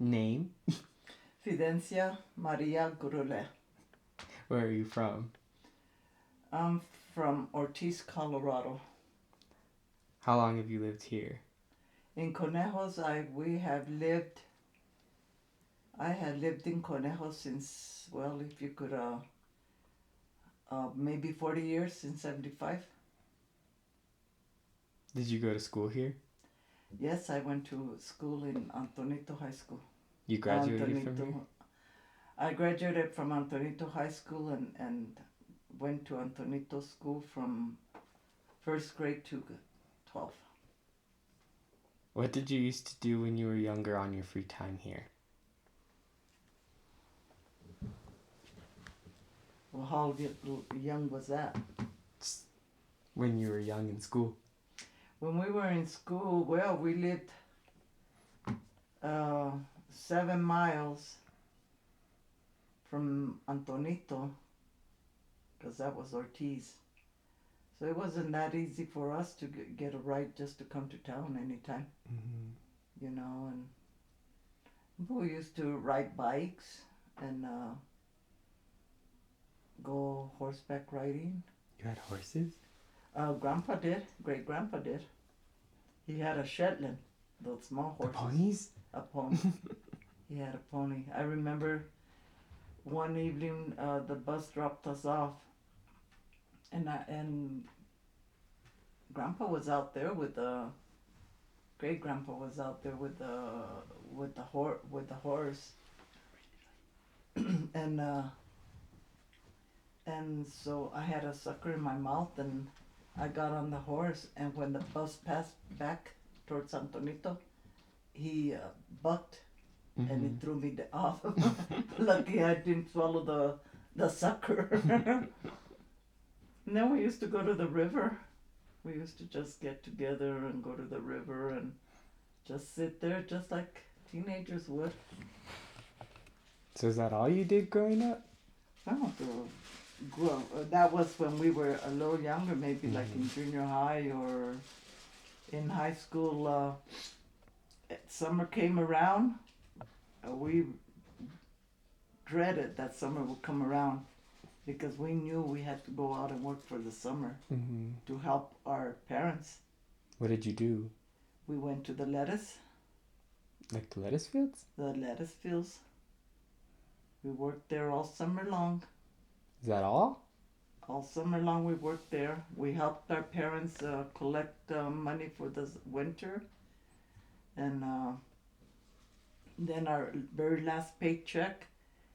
Name? Fidencia Gurule. Where are you from? I'm from Ortiz, Colorado. How long have you lived here? In Conejos, I had lived in Conejos since, well, if you could, maybe 40 years, since 75. Did you go to school here? Yes, I went to school in Antonito High School. You graduated from here? I graduated from Antonito High School and went to Antonito School from first grade to 12th. What did you used to do when you were younger on your free time here? Well, how young was that? When you were young in school. When we were in school, well, we lived 7 miles from Antonito, because that was Ortiz. So it wasn't that easy for us to get a ride just to come to town anytime. Mm-hmm. You know, and we used to ride bikes and go horseback riding. You had horses? Grandpa did. Great grandpa did. He had a Shetland, those small horses. The ponies? A pony. He had a pony. I remember one evening the bus dropped us off, and Grandpa was out there with the great grandpa was out there with the horse, and so I had a sucker in my mouth and I got on the horse, and when the bus passed back towards Antonito, he bucked. Mm-hmm. And it threw me off. Lucky I didn't swallow the sucker. And then we used to go to the river. We used to just get together and go to the river and just sit there just like teenagers would. So is that all you did growing up? Oh, that was when we were a little younger, maybe like in junior high or in high school. Summer came around. We dreaded that summer would come around because we knew we had to go out and work for the summer to help our parents. What did you do? We went to the lettuce. Like the lettuce fields? The lettuce fields. We worked there all summer long. Is that all? All summer long we worked there. We helped our parents collect money for the winter. And then our very last paycheck,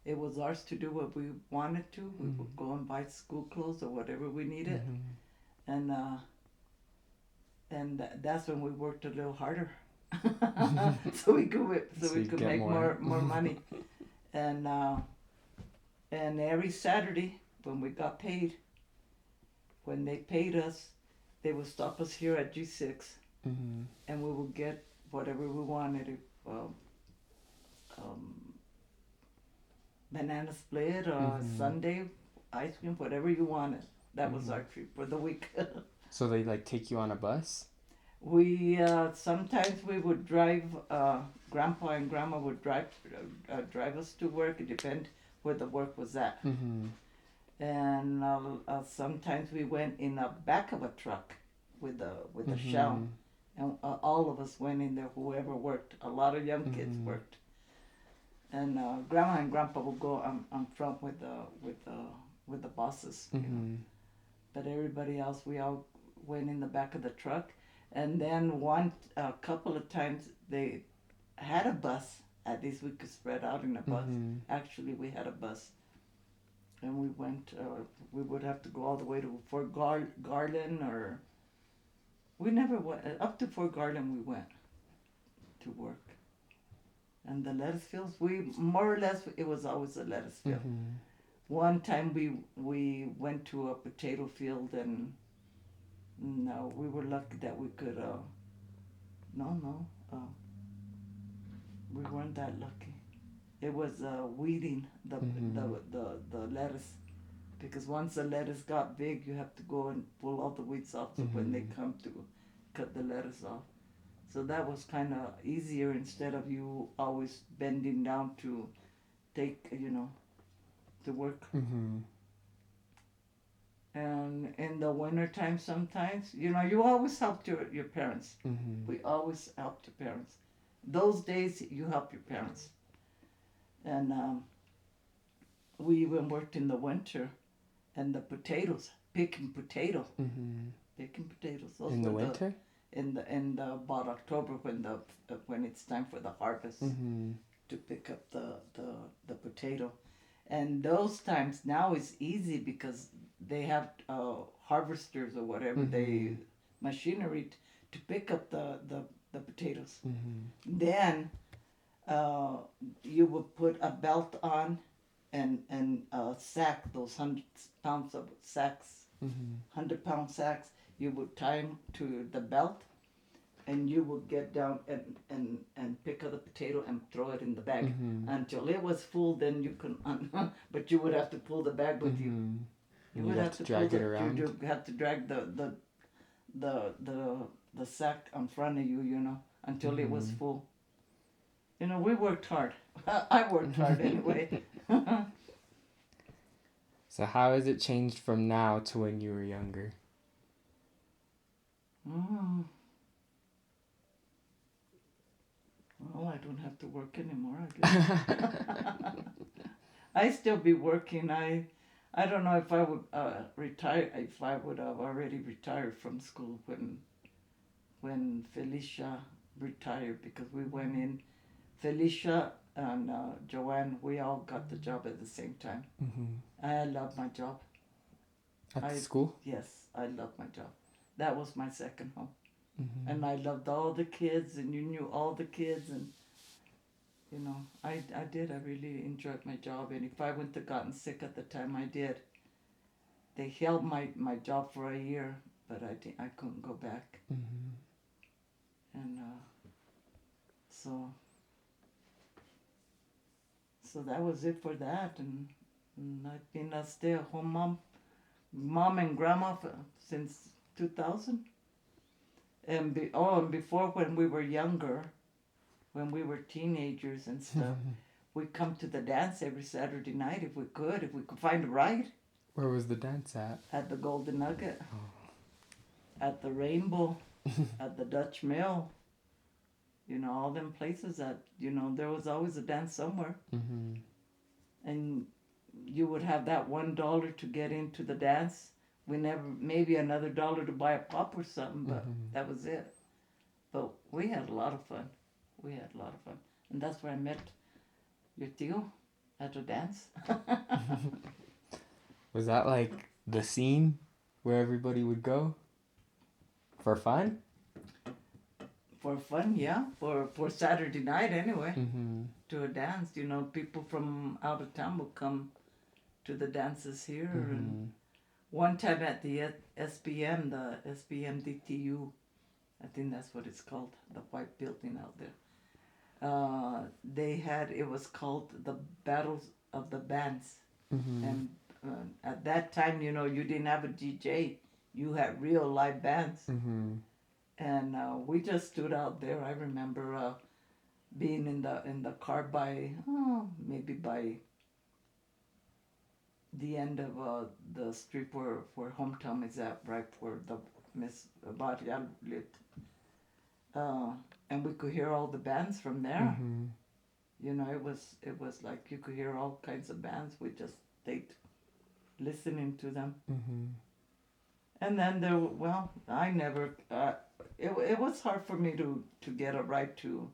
it was ours to do what we wanted to. We would go and buy school clothes or whatever we needed. And that's when we worked a little harder. so we could make more money. And every Saturday when we got paid, when they paid us, they would stop us here at G6 and we would get whatever we wanted. Banana split or sundae, ice cream, whatever you wanted. That was our treat for the week. So they like take you on a bus? We sometimes we would drive. Grandpa and Grandma would drive us to work. It depended where the work was at. And sometimes we went in the back of a truck with a shell, and all of us went in there. Whoever worked, a lot of young kids worked. And Grandma and Grandpa would go on front with the bosses, you know. But everybody else, we all went in the back of the truck. And then a couple of times they had a bus. At least we could spread out in a bus. Actually, we had a bus, and we went. We would have to go all the way to Fort Garland, or we never went up to Fort Garland. We went to work. And the lettuce fields, we more or less, it was always a lettuce field. One time we went to a potato field, and no, we were lucky that we could. We weren't that lucky. It was weeding the lettuce, because once the lettuce got big, you have to go and pull all the weeds off. So when they come to cut the lettuce off, So that was kind of easier instead of you always bending down to take, to work. Mhm. And in the wintertime sometimes, you always helped your parents. Mhm. We always helped your parents. Those days you help your parents. And we even worked in the winter and the potatoes, picking potato, Mhm. picking potatoes. Those In the were the winter? in the about October when it's time for the harvest Mhm. to pick up the potato. And those times now is easy because they have harvesters or whatever they Mhm. machinery to pick up the potatoes. Mhm. Then uh, you would put a belt on and a sack, those 100 pounds of sacks, Mhm. 100-pound sacks. You would tie them to the belt, and you would get down and pick up the potato and throw it in the bag Mhm. until it was full. Then you can, but you would have to pull the bag with you. Mhm. You And would you'd have have to to pull drag it the around. you have to drag the the sack in front of you, until it was Mhm. full. We worked hard. I worked hard anyway. So how has it changed from now to when you were younger? Mm, well, I don't have to work anymore, I guess. I still be working. I don't know if I would retire, if I would have already retired from school when Felicia retired, because we went in. Felicia and Joanne, we all got the job at the same time. Mhm. I love my job. At the I school? Yes, I love my job. That was my second home, Mhm. and I loved all the kids, and you knew all the kids, and I did. I really enjoyed my job, and if I wouldn't have gotten sick at the time I did, they held my job for a year, but I couldn't go back, Mhm. and so that was it for that, and I've been a stay-at-home mom and grandma since 2000, and before when we were younger, when we were teenagers and stuff, we'd come to the dance every Saturday night if we could find a ride. Where was the dance at? At the Golden Nugget, Oh. at the Rainbow, at the Dutch Mill, all them places that, there was always a dance somewhere. Mhm. And you would have that $1 to get into the dance. We never, maybe another dollar to buy a pop or something, but Mhm. that was it. But we had a lot of fun. We had a lot of fun. And that's where I met your tío at a dance. Was that like the scene where everybody would go for fun? For fun, yeah. For Saturday night anyway. Mhm. To a dance. People from out of town would come to the dances here. And Mhm. one time at the SBM, the SBMDTU, I think that's what it's called, the white building out there. It was called the Battles of the Bands. Mhm. And at that time, you didn't have a DJ. You had real live bands. Mhm. And we just stood out there. I remember being in the car by, maybe by the end of the street where hometown is at, right where the Miss Barrial lived. Uh, and we could hear all the bands from there. Mhm. It was like you could hear all kinds of bands. We just stayed listening to them. Mhm. And then well, I never. It was hard for me to get a ride to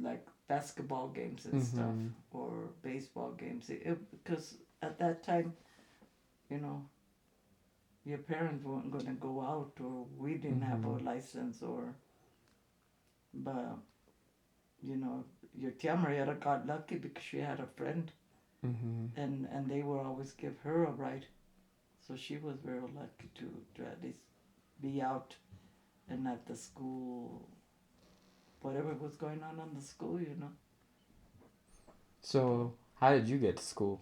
like basketball games and stuff Mhm. or baseball games. Because at that time, you know, your parents weren't going to go out, or we didn't have a Mhm. license, but you know, your tia Marietta got lucky because she had a friend, Mhm. and they would always give her a ride, so she was very lucky to at least be out and at the school, whatever was going on the school. So, how did you get to school?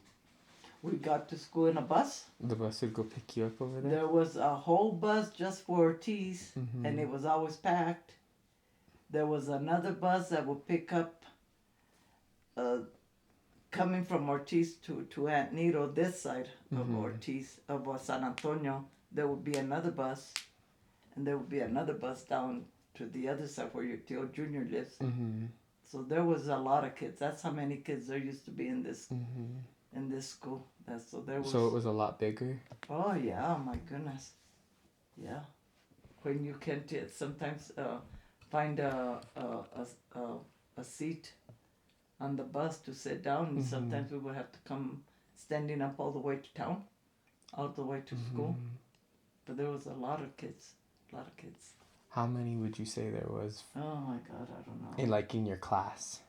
we got to school in a bus. The bus would go pick you up over there? There was a whole bus just for Ortiz, and it was always packed. There was another bus that would pick up coming from Ortiz to Antonito, this side of Ortiz, of San Antonio. There would be another bus, and there would be another bus down to the other side where your Tio Junior lives. So there was a lot of kids. That's how many kids there used to be in this school. So it was a lot bigger? Oh yeah, my goodness. Yeah. When you can't sometimes find a seat on the bus to sit down, and sometimes we would have to come standing up all the way to town, all the way to school. But there was a lot of kids. How many would you say there was? Oh my God, I don't know. In your class?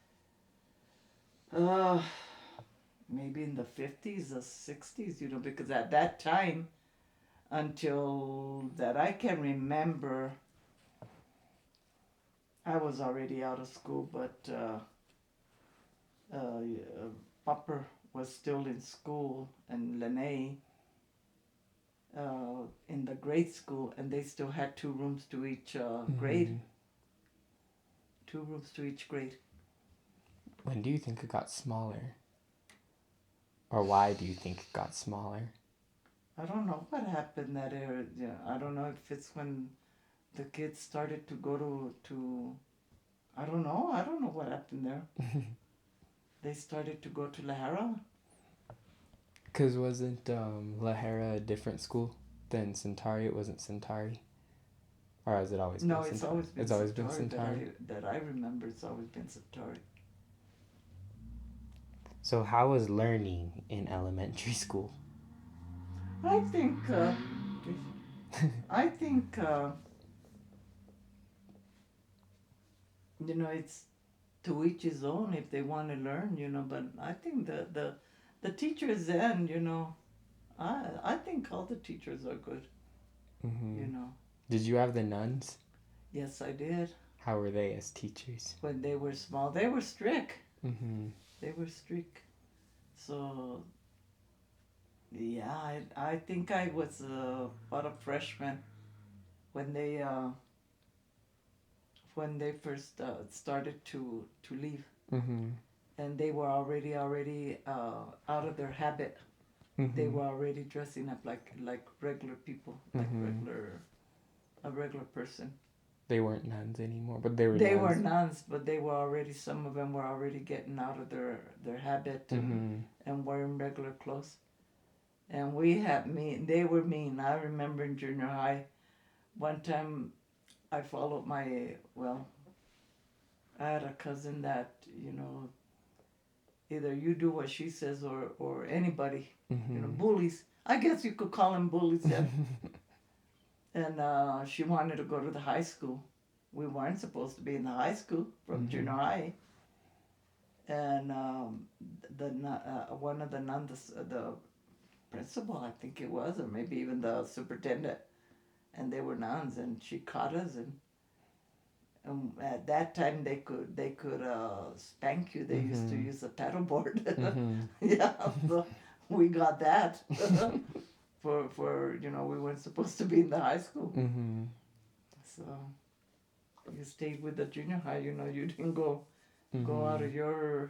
Maybe in the 50s or 60s, because at that time, until that I can remember, I was already out of school, but Popper was still in school, and Lene in the grade school, and they still had 2 rooms to each grade. 2 rooms to each grade. When do you think it got smaller? Or why do you think it got smaller? I don't know what happened that area. Yeah, I don't know if it's when the kids started to go to I don't know what happened there. They started to go to La Hera. Because wasn't La Hera a different school than Centauri? It wasn't Centauri? Or has it always been Centauri? No, it's always been It's always been Centauri? That I remember, it's always been Centauri. So how was learning in elementary school? I think it's to each his own if they want to learn, but I think the teachers then, I think all the teachers are good. Did you have the nuns? Yes, I did. How were they as teachers? When they were small, they were strict. Mm-hmm. They were strict. So, yeah, I think I was about a freshman when they first started to leave, and they were already out of their habit. They were already dressing up like regular people, like a regular person. They weren't nuns anymore, but they were. They were nuns, but they were already. Some of them were already getting out of their habit and wearing regular clothes. And they were mean. I remember in junior high, one time, I followed I had a cousin that either you do what she says or anybody, bullies. I guess you could call them bullies then. And she wanted to go to the high school. We weren't supposed to be in the high school from junior high. And one of the nuns, the principal, I think it was, or maybe even the superintendent, and they were nuns, and she caught us, and at that time they could spank you. They used to use a paddleboard. Yeah, so we got that. For we weren't supposed to be in the high school. So you stayed with the junior high. You didn't go out of you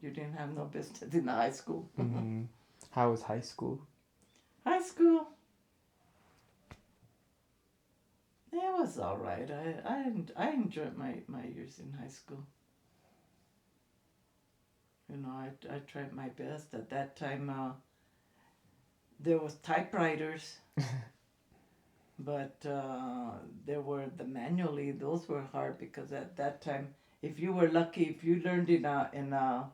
didn't have no business in the high school. How was high school? High school, it was all right. I enjoyed my years in high school. I tried my best. At that time, there was typewriters, but there were the manually. Those were hard because at that time, if you were lucky, if you learned in an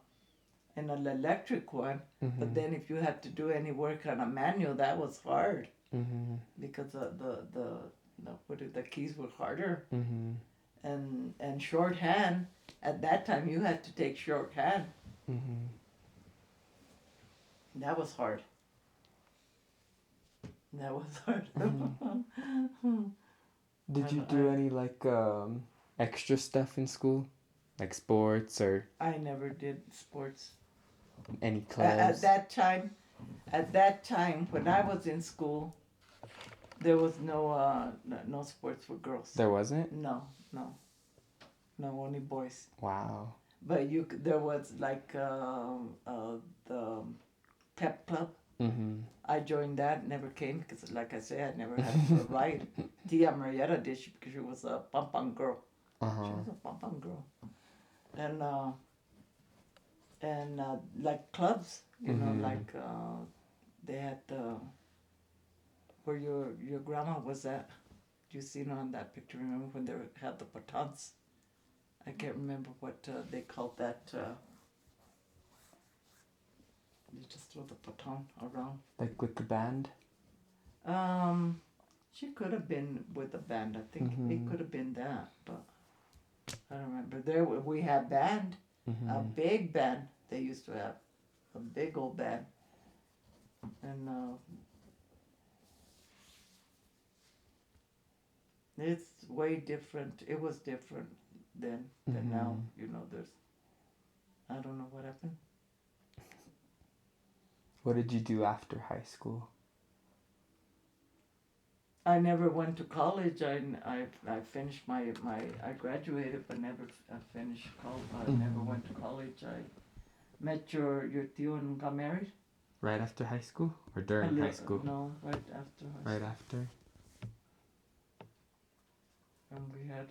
electric one, but then if you had to do any work on a manual, that was hard because the keys were harder, and shorthand. At that time, you had to take shorthand. That was hard. Did you do any extra stuff in school, like sports or? I never did sports. Any clubs? At that time, at that time when I was in school, there was no sports for girls. There wasn't? No, no, only boys. Wow. But there was like the pep club. Mm-hmm. I joined that, never came because, like I said, I never had a ride. Tia Marietta did because she was a pom-pom girl. Uh-huh. She was a pom-pom girl. And like clubs, you know, like they had where your grandma was at. You seen her on that picture? Remember when they had the batons? I can't remember what they called that. You just throw the baton around. Like with the band? She could have been with the band. I think it could have been that, but I don't remember. There we had band, a big band. They used to have a big old band, and it's way different. It was different then than now. You know, I don't know what happened. What did you do after high school? I never went to college. I finished my I graduated but never finished college. I never went to college. I met your tío and got married. Right after high school or during high school? No, right after high school. Right after. And we had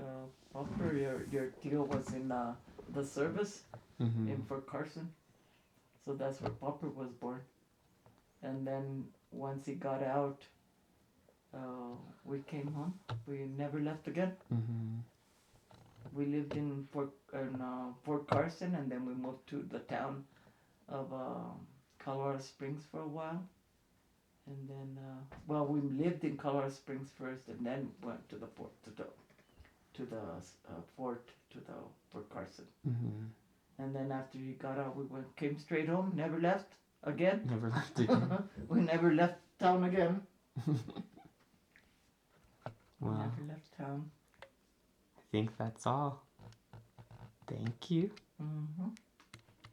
Popper. Your tío was in the service in Fort Carson, so that's where Popper was born. And then once he got out, we came home. We never left again. We lived in Fort Carson, and then we moved to the town of Colorado Springs for a while. And then, we lived in Colorado Springs first, and then went to the Fort Carson. And then after he got out, we came straight home. Never left again. Never left again. We never left town again. Wow. Never left town. I think that's all. Thank you.